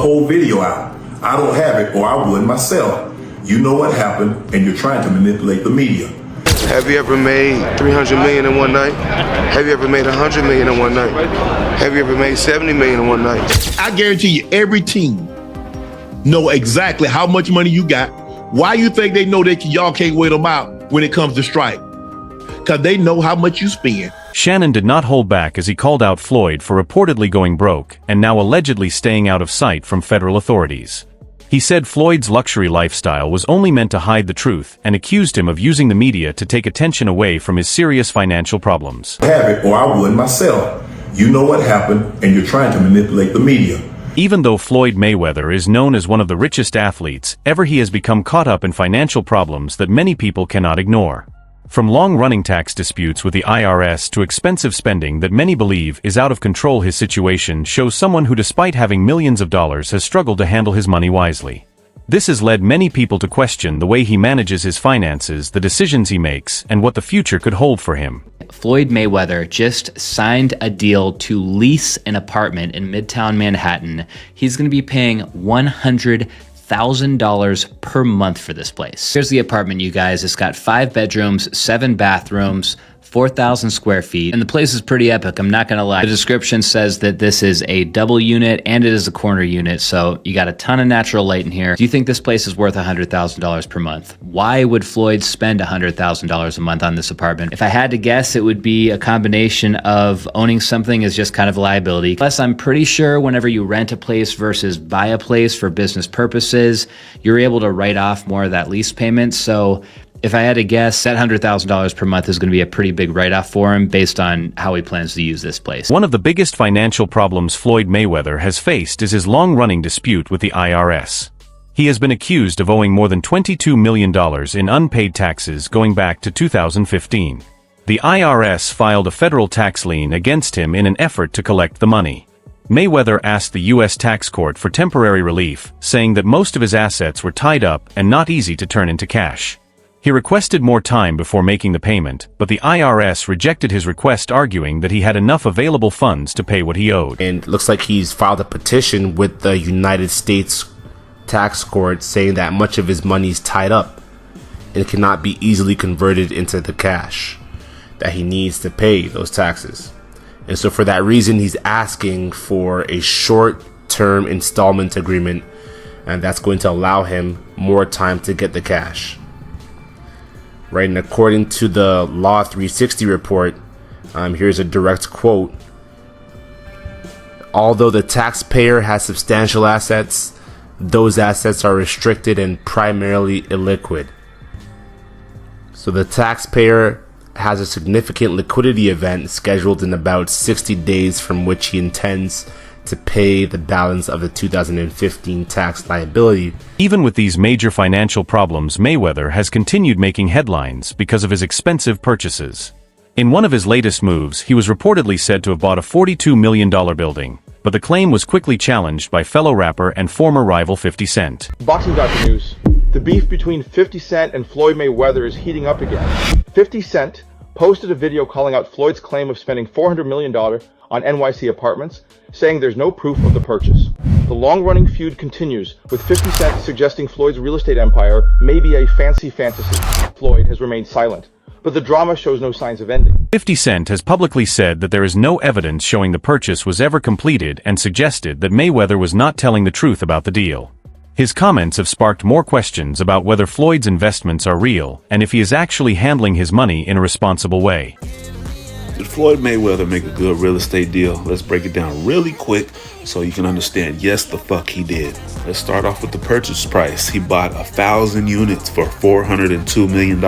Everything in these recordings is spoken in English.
whole video out. I don't have it, or I would myself. You know what happened, and you're trying to manipulate the media. Have you ever made 300 million in one night? Have you ever made 100 million in one night? Have you ever made 70 million in one night? I guarantee you, every team know exactly how much money you got. Why you think they know that y'all can't wait them out when it comes to strike? Because they know how much you spend. Shannon did not hold back as he called out Floyd for reportedly going broke and now allegedly staying out of sight from federal authorities. He said Floyd's luxury lifestyle was only meant to hide the truth and accused him of using the media to take attention away from his serious financial problems. Have it, or I would myself. You know what happened, and you're trying to manipulate the media. Even though Floyd Mayweather is known as one of the richest athletes ever, he has become caught up in financial problems that many people cannot ignore. From long-running tax disputes with the IRS to expensive spending that many believe is out of control, his situation shows someone who, despite having millions of dollars, has struggled to handle his money wisely. This has led many people to question the way he manages his finances, the decisions he makes, and what the future could hold for him. Floyd Mayweather just signed a deal to lease an apartment in Midtown Manhattan. He's going to be paying $100,000 per month for this place. Here's the apartment, you guys. It's got 5 bedrooms, 7 bathrooms, 4,000 square feet, and the place is pretty epic, I'm not gonna lie. The description says that this is a double unit and it is a corner unit, so you got a ton of natural light in here. Do you think this place is worth $100,000 per month? Why would Floyd spend $100,000 a month on this apartment? If I had to guess, it would be a combination of owning something as just kind of a liability. Plus, I'm pretty sure whenever you rent a place versus buy a place for business purposes, you're able to write off more of that lease payment. So if I had to guess, that $100,000 per month is going to be a pretty big write-off for him based on how he plans to use this place. One of the biggest financial problems Floyd Mayweather has faced is his long-running dispute with the IRS. He has been accused of owing more than $22 million in unpaid taxes going back to 2015. The IRS filed a federal tax lien against him in an effort to collect the money. Mayweather asked the U.S. tax court for temporary relief, saying that most of his assets were tied up and not easy to turn into cash. He requested more time before making the payment, but the IRS rejected his request, arguing that he had enough available funds to pay what he owed. And it looks like he's filed a petition with the United States tax court saying that much of his money is tied up and cannot be easily converted into the cash that he needs to pay those taxes. And so for that reason, he's asking for a short-term installment agreement, and that's going to allow him more time to get the cash. Right, and according to the Law 360 report, here's a direct quote. Although the taxpayer has substantial assets, those assets are restricted and primarily illiquid. So the taxpayer has a significant liquidity event scheduled in about 60 days from which he intends to pay the balance of the 2015 tax liability. Even with these major financial problems, Mayweather has continued making headlines because of his expensive purchases. In one of his latest moves, he was reportedly said to have bought a $42 million building, but the claim was quickly challenged by fellow rapper and former rival 50 Cent. Boxing news. The beef between 50 Cent and Floyd Mayweather is heating up again. 50 Cent posted a video calling out Floyd's claim of spending $400 million on NYC apartments, saying there's no proof of the purchase. The long-running feud continues, with 50 Cent suggesting Floyd's real estate empire may be a fancy fantasy. Floyd has remained silent, but the drama shows no signs of ending. 50 Cent has publicly said that there is no evidence showing the purchase was ever completed and suggested that Mayweather was not telling the truth about the deal. His comments have sparked more questions about whether Floyd's investments are real and if he is actually handling his money in a responsible way. Did Floyd Mayweather make a good real estate deal? Let's break it down really quick so you can understand. Yes, the fuck he did. Let's start off with the purchase price. He bought 1,000 units for $402 million.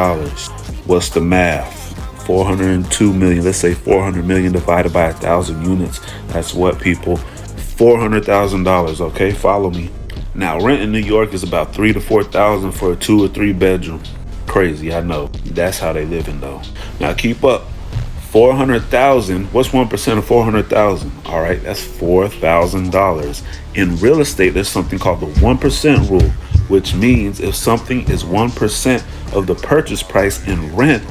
What's the math? 402 million. Let's say 400 million divided by 1,000 units. That's what, people? $400,000. Okay, follow me. Now, rent in New York is about $3,000 to $4,000 for a 2 or 3 bedroom. Crazy, I know. That's how they living though. Now keep up. 400,000. What's 1% of 400,000? All right, that's $4,000. In real estate, there's something called the 1% rule, which means if something is 1% of the purchase price in rent,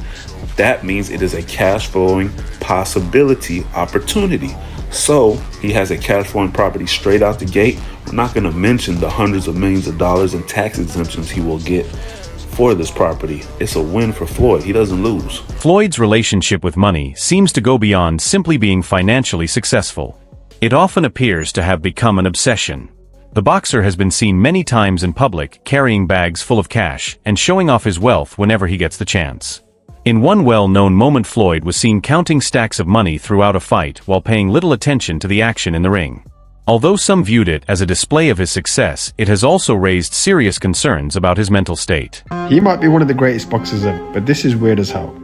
that means it is a cash flowing possibility, opportunity. So he has a cash flowing property straight out the gate. We're not going to mention the hundreds of millions of dollars in tax exemptions he will get for this property. It's a win for Floyd. He doesn't lose. Floyd's relationship with money seems to go beyond simply being financially successful. It often appears to have become an obsession. The boxer has been seen many times in public carrying bags full of cash and showing off his wealth whenever he gets the chance. In one well-known moment, Floyd was seen counting stacks of money throughout a fight while paying little attention to the action in the ring. Although some viewed it as a display of his success, it has also raised serious concerns about his mental state. He might be one of the greatest boxers ever, but this is weird as hell.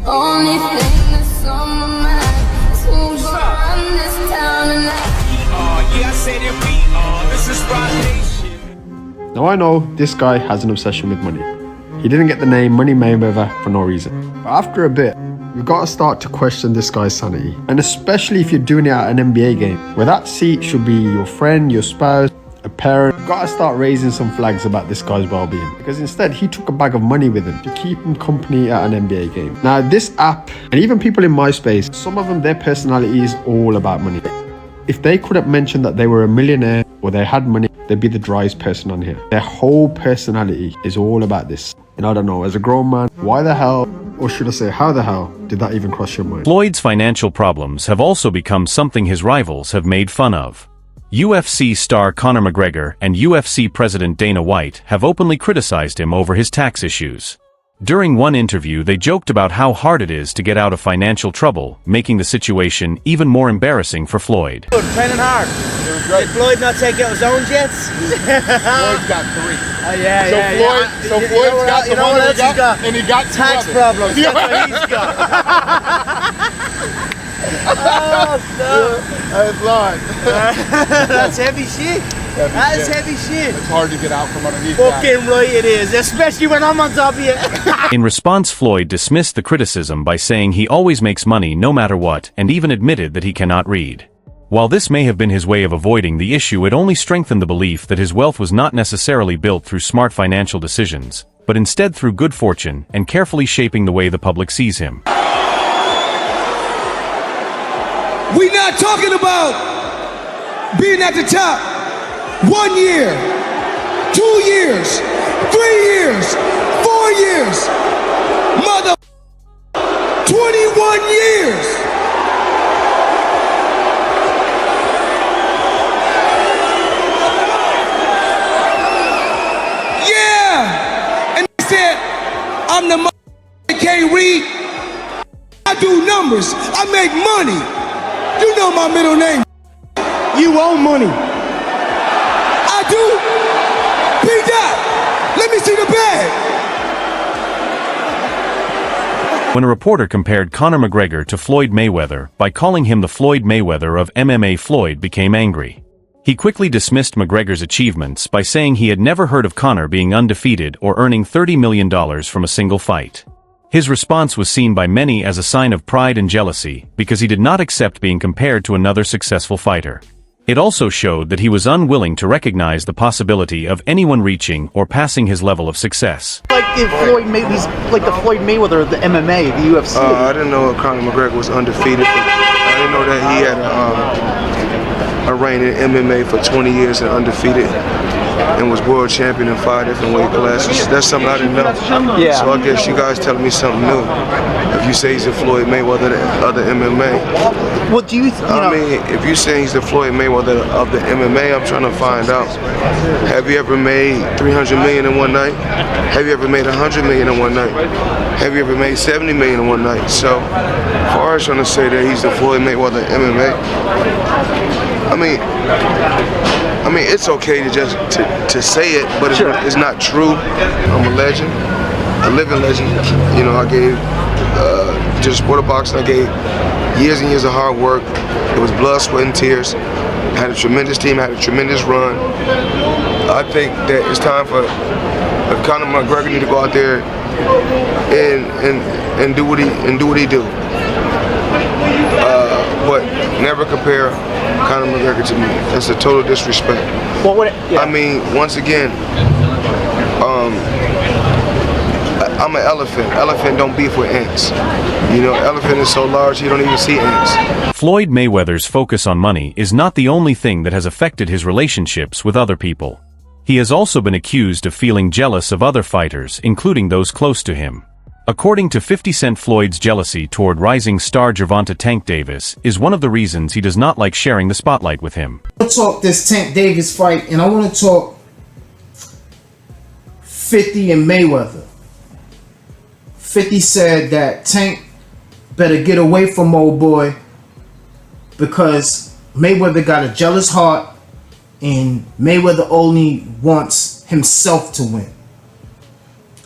Only thing that's on my mind is who's gonna run this town tonight. Yeah, I said it, this is Rock Nation. Now I know this guy has an obsession with money. He didn't get the name Money Mayweather for no reason. But after a bit, we've got to start to question this guy's sanity. And especially if you're doing it at an NBA game, where that seat should be your friend, your spouse, a parent. You've got to start raising some flags about this guy's well-being, because instead he took a bag of money with him to keep him company at an NBA game. Now this app, and even people in my space, some of them, their personality is all about money. If they couldn't mention that they were a millionaire or they had money, they'd be the driest person on here. Their whole personality is all about this. And I don't know, as a grown man, why the hell, or should I say how the hell, did that even cross your mind? Floyd's financial problems have also become something his rivals have made fun of. UFC star Conor McGregor and UFC President Dana White have openly criticized him over his tax issues. During one interview, they joked about how hard it is to get out of financial trouble, making the situation even more embarrassing for Floyd. Training hard. Did Floyd not take out his own jets? Floyd's got 3. Oh, yeah, so Floyd's got the one that he got, and he got 2 tax problems. That's what he's got. Oh, no. That's Lord. That's heavy shit. That is heavy shit. It's hard to get out from underneath that. Fucking right it is, especially when I'm on top of you. In response, Floyd dismissed the criticism by saying he always makes money no matter what, and even admitted that he cannot read. While this may have been his way of avoiding the issue, it only strengthened the belief that his wealth was not necessarily built through smart financial decisions, but instead through good fortune and carefully shaping the way the public sees him. We're not talking about being at the top 1 year, 2 years, 3 years, 4 years, mother 21 years. Yeah, and they said I'm the mother that can't read. I do numbers. I make money. You know my middle name. You owe money. I do. P-Dot, let me see the bag. When a reporter compared Conor McGregor to Floyd Mayweather by calling him the Floyd Mayweather of MMA, Floyd became angry. He quickly dismissed McGregor's achievements by saying he had never heard of Conor being undefeated or earning $30 million from a single fight. His response was seen by many as a sign of pride and jealousy because he did not accept being compared to another successful fighter. It also showed that he was unwilling to recognize the possibility of anyone reaching or passing his level of success. Like if he's like the Floyd Mayweather of the MMA, the UFC. I didn't know Conor McGregor was undefeated, but I didn't know that he had a reign in MMA for 20 years and undefeated, and was world champion in 5 different weight classes. That's something I didn't know. Yeah. So I guess you guys telling me something new. If you say he's the Floyd Mayweather of the MMA. Well, do you I mean, if you say he's the Floyd Mayweather of the MMA, I'm trying to find out. Have you ever made $300 million in one night? Have you ever made $100 million in one night? Have you ever made $70 million in one night? So, as far as trying to say that he's the Floyd Mayweather of MMA, I mean, it's okay to just to say it, but it's not true. I'm a legend, a living legend. You know, I gave just sport of boxing. I gave years and years of hard work. It was blood, sweat, and tears. I had a tremendous team. I had a tremendous run. I think that it's time for Conor McGregor need to go out there and do what he do. But never compare Conor McGregor to me. That's a total disrespect. Well, I mean, once again, I'm an elephant. Elephant don't beef with ants. You know, elephant is so large you don't even see ants. Floyd Mayweather's focus on money is not the only thing that has affected his relationships with other people. He has also been accused of feeling jealous of other fighters, including those close to him. According to 50 Cent, Floyd's jealousy toward rising star Gervonta Tank Davis is one of the reasons he does not like sharing the spotlight with him. I want to talk this Tank Davis fight, and I want to talk 50 and Mayweather. 50 said that Tank better get away from old boy because Mayweather got a jealous heart and Mayweather only wants himself to win.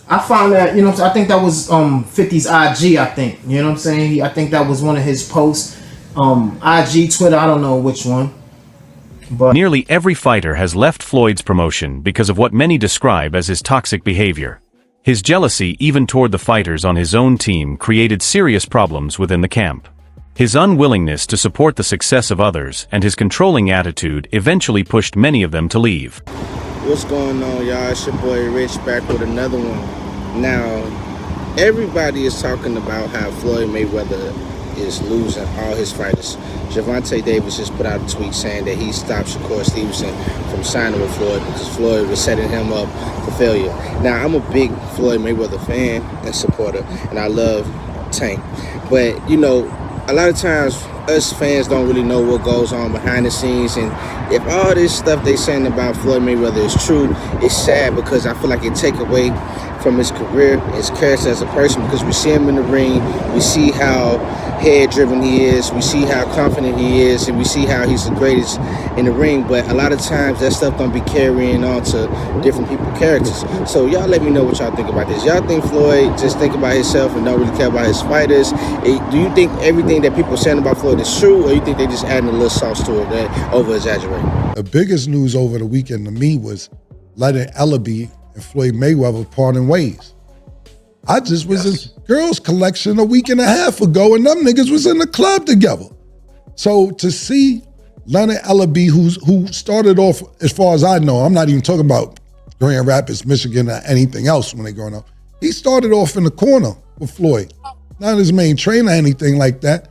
I found that, you know, I think that was 50's IG, I think. You know what I'm saying? I think that was one of his posts. IG, Twitter, I don't know which one. But nearly every fighter has left Floyd's promotion because of what many describe as his toxic behavior. His jealousy, even toward the fighters on his own team, created serious problems within the camp. His unwillingness to support the success of others and his controlling attitude eventually pushed many of them to leave. What's going on, y'all? It's your boy Rich back with another one. Now, everybody is talking about how Floyd Mayweather is losing all his fighters. Gervonta Davis just put out a tweet saying that he stopped Shakur Stevenson from signing with Floyd because Floyd was setting him up for failure. Now, I'm a big Floyd Mayweather fan and supporter, and I love Tank. But, you know, a lot of times us fans don't really know what goes on behind the scenes, and if all this stuff they saying about Floyd Mayweather is true, it's sad because I feel like it take away from his career, his character as a person, because we see him in the ring, we see how head-driven he is, we see how confident he is, and we see how he's the greatest in the ring, but a lot of times that stuff don't be carrying on to different people's characters. So y'all let me know what y'all think about this. Y'all think Floyd just think about himself and don't really care about his fighters? Do you think everything that people are saying about Floyd is true, or you think they just adding a little sauce to it, that over-exaggerating? The biggest news over the weekend to me was letting Ellaby and Floyd Mayweather parting ways. I just was in girls' collection a week and a half ago, and them niggas was in the club together. So to see Leonard Ellaby, who started off, as far as I know, I'm not even talking about Grand Rapids, Michigan, or anything else when they growing up. He started off in the corner with Floyd. Not his main trainer or anything like that,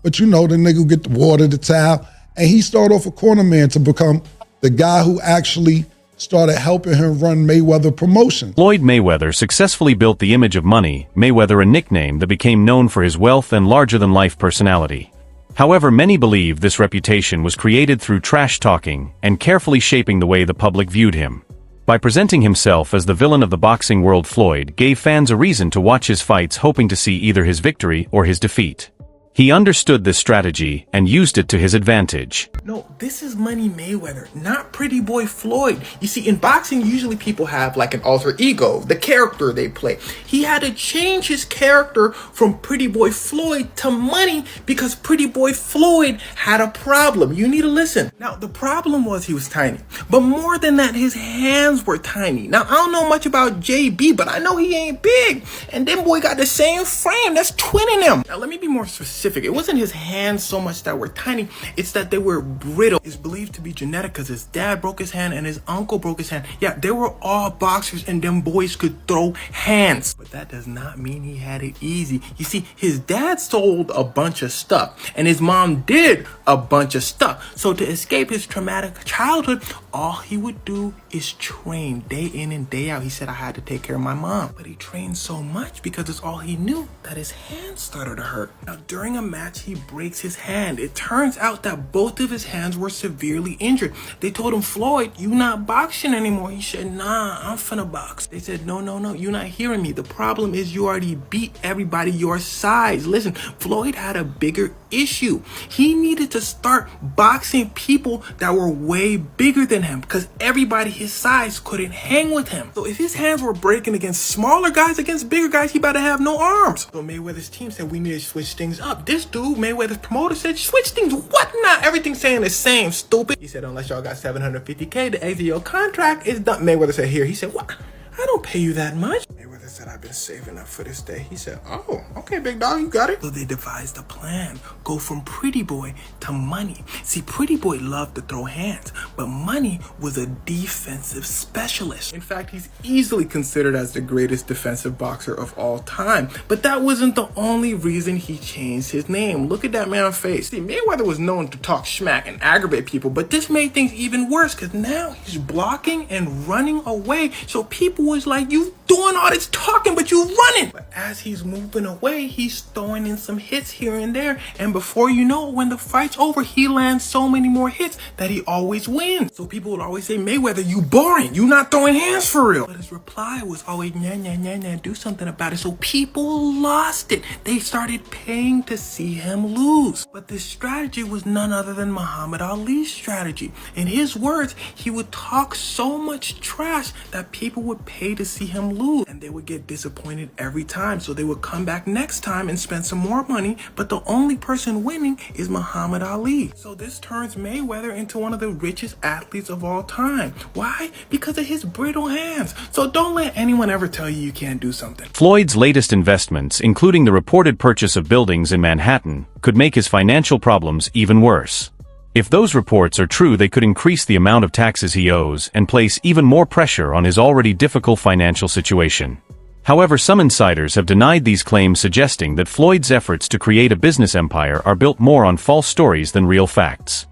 but you know, the nigga who get the water, the towel, and he started off a corner man to become the guy who actually started helping him run Mayweather promotion. Floyd Mayweather successfully built the image of Money Mayweather, a nickname that became known for his wealth and larger-than-life personality. However, many believe this reputation was created through trash-talking and carefully shaping the way the public viewed him. By presenting himself as the villain of the boxing world, Floyd gave fans a reason to watch his fights, hoping to see either his victory or his defeat. He understood this strategy and used it to his advantage. No, this is Money Mayweather, not Pretty Boy Floyd. You see, in boxing, usually people have like an alter ego, the character they play. He had to change his character from Pretty Boy Floyd to Money because Pretty Boy Floyd had a problem. You need to listen. Now, the problem was he was tiny. But more than that, his hands were tiny. Now, I don't know much about JB, but I know he ain't big. And them boy got the same frame. That's twinning him. Now, let me be more specific. It wasn't his hands so much that were tiny, it's that they were brittle. It's believed to be genetic because his dad broke his hand and his uncle broke his hand. Yeah, they were all boxers and them boys could throw hands. But that does not mean he had it easy. You see, his dad sold a bunch of stuff and his mom did a bunch of stuff. So to escape his traumatic childhood, all he would do is train day in and day out. He said, I had to take care of my mom. But he trained so much because it's all he knew that his hands started to hurt. Now, during a match, he breaks his hand. It turns out that both of his hands were severely injured. They told him, Floyd, you not boxing anymore. He said, nah, I'm finna box. They said, no, you're not hearing me. The problem is you already beat everybody your size. Listen, Floyd had a bigger issue. He needed to start boxing people that were way bigger than him because everybody his size couldn't hang with him. So if his hands were breaking against smaller guys, against bigger guys, he better have no arms. So Mayweather's team said we need to switch things up. This dude, Mayweather's promoter, said switch things. What not? Everything's saying the same, stupid. He said unless y'all got $750K to exit your contract, it's done. Mayweather said here. He said what? I don't pay you that much. Mayweather said, I've been saving up for this day. He said, oh, okay, big dog, you got it. So they devised a plan. Go from Pretty Boy to Money. See, Pretty Boy loved to throw hands, but Money was a defensive specialist. In fact, he's easily considered as the greatest defensive boxer of all time. But that wasn't the only reason he changed his name. Look at that man's face. See, Mayweather was known to talk smack and aggravate people, but this made things even worse because now he's blocking and running away. So people was like, you doing all this talking, but you running. But as he's moving away, he's throwing in some hits here and there. And before you know it, when the fight's over, he lands so many more hits that he always wins. So people would always say, Mayweather, you boring. You not throwing hands for real. But his reply was always, nah, nah, nah, nah, do something about it. So people lost it. They started paying to see him lose. But this strategy was none other than Muhammad Ali's strategy. In his words, he would talk so much trash that people would pay to see him lose, and they would get disappointed every time. So they would come back next time and spend some more money, but the only person winning is Muhammad Ali. So this turns Mayweather into one of the richest athletes of all time. Why? Because of his brittle hands. So don't let anyone ever tell you you can't do something. Floyd's latest investments, including the reported purchase of buildings in Manhattan, could make his financial problems even worse. If those reports are true, they could increase the amount of taxes he owes and place even more pressure on his already difficult financial situation. However, some insiders have denied these claims, suggesting that Floyd's efforts to create a business empire are built more on false stories than real facts.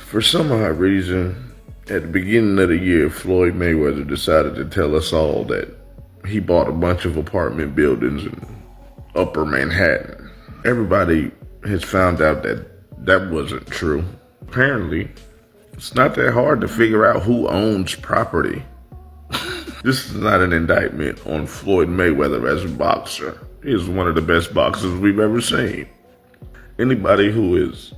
For some odd reason, at the beginning of the year, Floyd Mayweather decided to tell us all that he bought a bunch of apartment buildings in Upper Manhattan. Everybody has found out that that wasn't true. Apparently, it's not that hard to figure out who owns property. This is not an indictment on Floyd Mayweather as a boxer. He is one of the best boxers we've ever seen. Anybody who is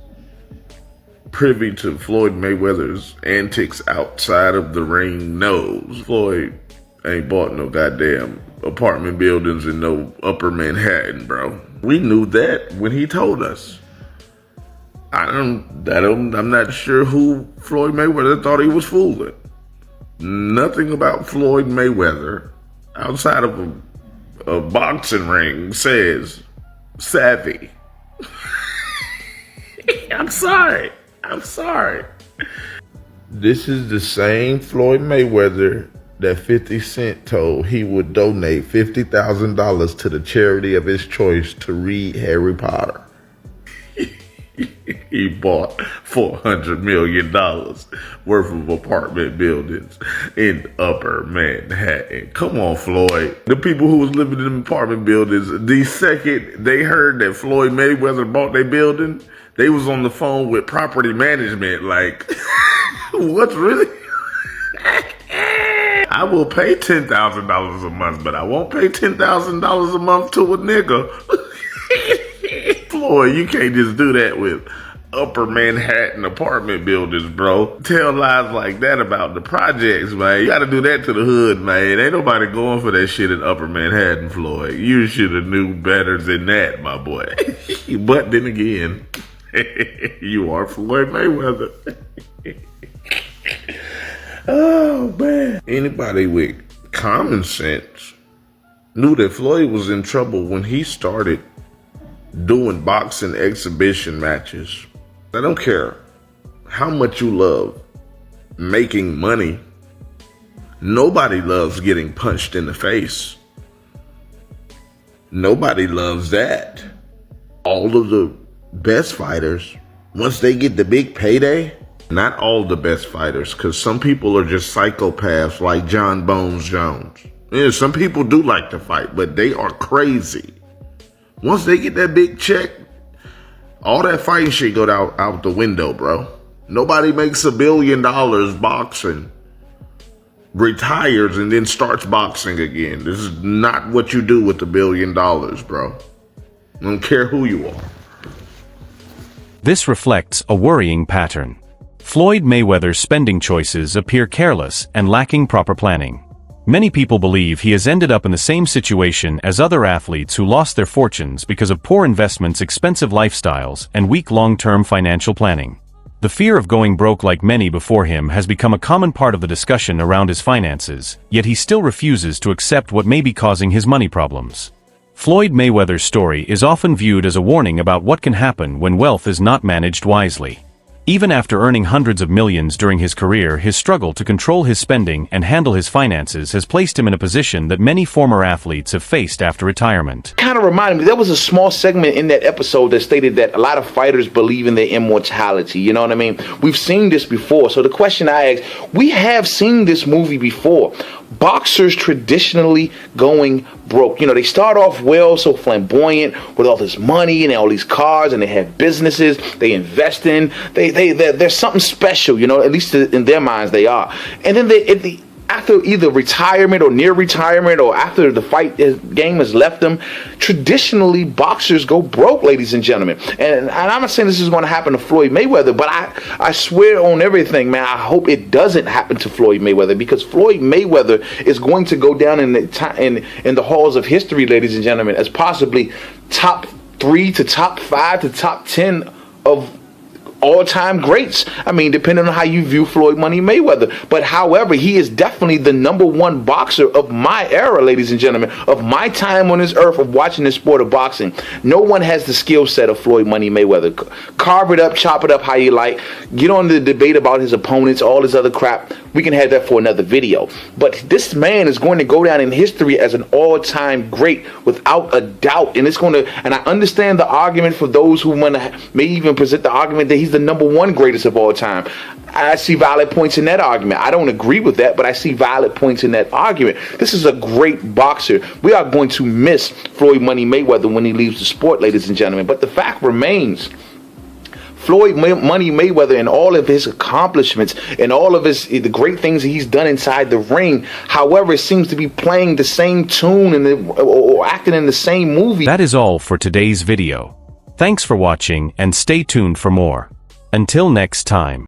privy to Floyd Mayweather's antics outside of the ring knows Floyd ain't bought no goddamn apartment buildings in no Upper Manhattan, bro. We knew that when he told us. I'm not sure who Floyd Mayweather thought he was fooling. Nothing about Floyd Mayweather outside of a boxing ring says savvy. I'm sorry. This is the same Floyd Mayweather that 50 Cent told he would donate $50,000 to the charity of his choice to read Harry Potter. He bought $400 million worth of apartment buildings in Upper Manhattan. Come on, Floyd. The people who was living in apartment buildings, the second they heard that Floyd Mayweather bought their building, they was on the phone with property management like, what's really? I will pay $10,000 a month, but I won't pay $10,000 a month to a nigga. Floyd, you can't just do that with Upper Manhattan apartment buildings, bro. Tell lies like that about the projects, man. You gotta do that to the hood, man. Ain't nobody going for that shit in Upper Manhattan, Floyd. You should have knew better than that, my boy. But then again, you are Floyd Mayweather. Oh, man. Anybody with common sense knew that Floyd was in trouble when he started doing boxing exhibition matches. I don't care how much you love making money. Nobody loves getting punched in the face. Nobody loves that. All of the best fighters, once they get the big payday, not all the best fighters, because some people are just psychopaths like John Bones Jones. Yeah, some people do like to fight, but they are crazy. Once they get that big check, all that fighting shit go out the window, bro. Nobody makes $1 billion boxing, retires, and then starts boxing again. This is not what you do with $1 billion, bro. I don't care who you are. This reflects a worrying pattern. Floyd Mayweather's spending choices appear careless and lacking proper planning. Many people believe he has ended up in the same situation as other athletes who lost their fortunes because of poor investments, expensive lifestyles, and weak long-term financial planning. The fear of going broke like many before him has become a common part of the discussion around his finances, yet he still refuses to accept what may be causing his money problems. Floyd Mayweather's story is often viewed as a warning about what can happen when wealth is not managed wisely. Even after earning hundreds of millions during his career, his struggle to control his spending and handle his finances has placed him in a position that many former athletes have faced after retirement. Kind of reminded me, there was a small segment in that episode that stated that a lot of fighters believe in their immortality. You know what I mean? We've seen this before. So the question I ask, we have seen this movie before. Boxers traditionally going broke. You know, they start off well, so flamboyant with all this money and all these cars, and they have businesses they invest in. They're something special, you know, at least in their minds they are. And then after either retirement or near retirement or after the fight game has left them, traditionally boxers go broke, ladies and gentlemen. And I'm not saying this is going to happen to Floyd Mayweather, but I swear on everything, man, I hope it doesn't happen to Floyd Mayweather, because Floyd Mayweather is going to go down in the halls of history, ladies and gentlemen, as possibly top 3 to top 5 to top 10 of all-time greats. I mean, depending on how you view Floyd Money Mayweather. But however, he is definitely the #1 boxer of my era, ladies and gentlemen, of my time on this earth of watching the sport of boxing. No one has the skill set of Floyd Money Mayweather. Carve it up, chop it up how you like. Get on the debate about his opponents, all this other crap. We can have that for another video. But this man is going to go down in history as an all-time great without a doubt. And it's going to, and I understand the argument for those who want to may even present the argument that he's the #1 greatest of all time. I see valid points in that argument. I don't agree with that, but I see valid points in that argument. This is a great boxer. We are going to miss Floyd Money Mayweather when he leaves the sport, ladies and gentlemen. But the fact remains, Floyd Money Mayweather and all of his accomplishments and all of the great things he's done inside the ring, however, seems to be playing the same tune or acting in the same movie. That is all for today's video. Thanks for watching and stay tuned for more. Until next time.